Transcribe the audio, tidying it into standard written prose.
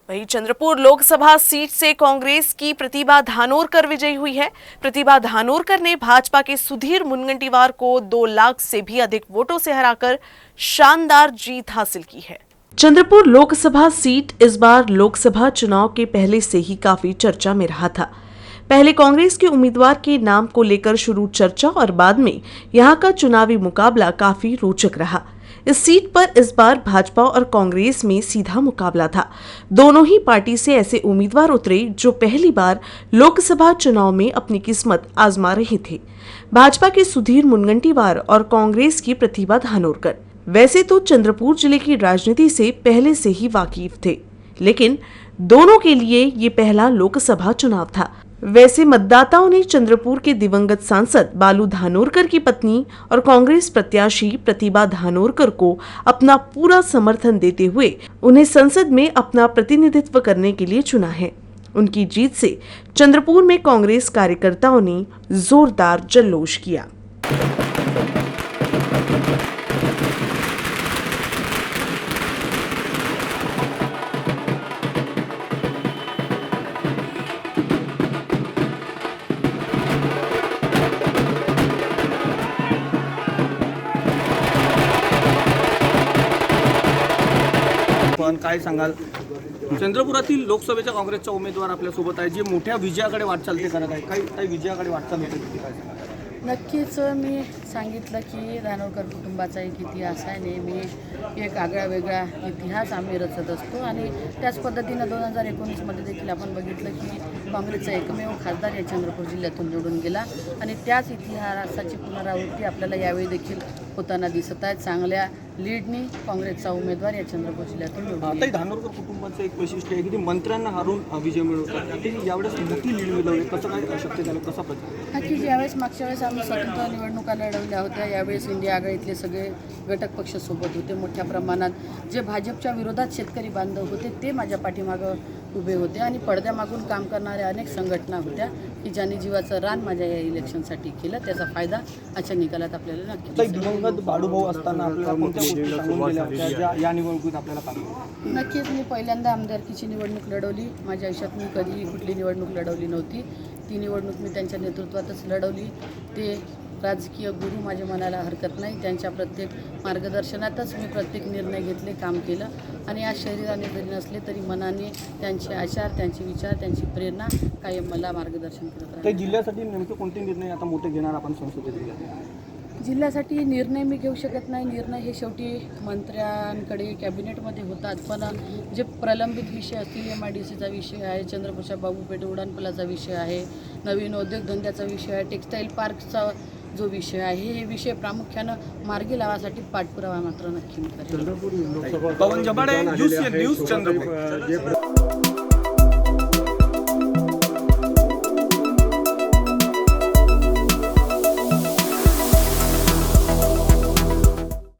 वहीं चंद्रपुर लोकसभा सीट से कांग्रेस की प्रतिभा धानोरकर विजयी हुई है। प्रतिभा धानोरकर ने भाजपा के सुधीर मुनगंटीवार को 2 लाख से भी अधिक वोटों से हराकर शानदार जीत हासिल की है। चंद्रपुर लोकसभा सीट इस बार लोकसभा चुनाव के पहले से ही काफी चर्चा में रहा था। पहले कांग्रेस के उम्मीदवार के नाम को लेकर शुरू चर्चा और बाद में यहां का चुनावी मुकाबला काफी रोचक रहा। इस सीट पर इस बार भाजपा और कांग्रेस में सीधा मुकाबला था। दोनों ही पार्टी से ऐसे उम्मीदवार उतरे जो पहली बार लोकसभा चुनाव में अपनी किस्मत आजमा रहे थे। भाजपा के सुधीर मुनगंटीवार और कांग्रेस की प्रतिभा धानोरकर वैसे तो चंद्रपुर जिले की राजनीति से पहले से ही वाकिफ थे, लेकिन दोनों के लिए ये पहला लोकसभा चुनाव था। वैसे मतदाताओं ने चंद्रपुर के दिवंगत सांसद बालू धानोरकर की पत्नी और कांग्रेस प्रत्याशी प्रतिभा धानोरकर को अपना पूरा समर्थन देते हुए उन्हें संसद में अपना प्रतिनिधित्व करने के लिए चुना है। उनकी जीत से चंद्रपुर में कांग्रेस कार्यकर्ताओं ने जोरदार जल्लोष किया। पण काय सांगाल, चंद्रपुरातील लोकसभेच्या काँग्रेसचा उमेदवार आपल्यासोबत आहे, जे मोठ्या विजयाकडे वाटचाल ते करत आहे, काही विजयाकडे वाटचाल होते किती काय सांगाल? नक्कीच मी सांगितलं की धानोरकर कुटुंबाचा एक इतिहास आहे। नेहमी एक आगळा वेगळा इतिहास आम्ही रचत असतो आणि त्याच पद्धतीनं 2019मध्ये देखील आपण बघितलं की काँग्रेसचा एकमेव खासदार या चंद्रपूर जिल्ह्यातून निवडून गेला आणि त्याच इतिहासाची पुनरावृत्ती आपल्याला यावेळी देखील होताना दिसत आहे। चांगल्या लीडनी काँग्रेसचा उमेदवार या चंद्रपूर जिल्ह्यातून निवडून आता धानोरकर कुटुंबाचं एक वैशिष्ट्य आहे की ते मंत्र्यांना हारून विजय मिळवतात। ते यावेळेस मोठी लीड मिळवली, कसं काय शक्य झालं, कसा प्रचार? नक्कीच यावेळेस मागच्या वेळेस आम्ही स्वतंत्र निवडणुका लढवल्या होत्या। यावेळेस इंडिया आघाडीतले सगळे घटक पक्ष सोबत होते। मोठ्या प्रमाणात जे भाजपच्या विरोधात शेतकरी बांधव होते ते माझ्या पाठीमागं उभे होते आणि पडद्यामागून काम करणाऱ्या अनेक संघटना होत्या की ज्यांनी जीवाचं रान माझ्या या इलेक्शनसाठी केलं। त्याचा फायदा आजच्या निकालात आपल्याला नक्की दिवंगत बाळूभाऊ असताना आपल्याला कोणत्या गोष्टी सांगून गेल्या होत्या ज्या या निवडणुकीत आपल्याला पाहिजे? नक्कीच मी पहिल्यांदा आमदारकीची निवडणूक लढवली। माझ्या आयुष्यात मी कधी कुठली निवडणूक लढवली नव्हती। ती निवडणूक मी त्यांच्या नेतृत्वातच लढवली। ते राजकीय गुरु माझ्या मनाला हरकत नाही, त्यांच्या प्रत्येक मार्गदर्शनातच मी प्रत्येक निर्णय घेतले, काम केलं आणि आज शरीराने जरी नसले तरी मनाने त्यांचे आचार, त्यांचे विचार, त्यांची प्रेरणा कायम मला मार्गदर्शन करत राहते। जिल्ह्यासाठी नेमके कोणते निर्णय आता मोठे घेणार आपण संसदेत? जिल्ह्यासाठी निर्णय मी घेऊ शकत नाही। निर्णय हे शेवटी मंत्र्यांकडे कॅबिनेटमध्ये होतात, पण जे प्रलंबित विषय असतील, MIDCचा विषय आहे, चंद्रपूरच्या बाबूपेठ उड्डाणपुलाचा विषय आहे, नवीन उद्योगधंद्याचा विषय आहे, टेक्स्टाईल पार्कचा जो विषय आहे, हे विषय प्रामुख्यानं मार्गी लावासाठी पाठपुरावा मात्र नक्की मी करेन। पवन जबाडे, न्यूज चंद्रपूर।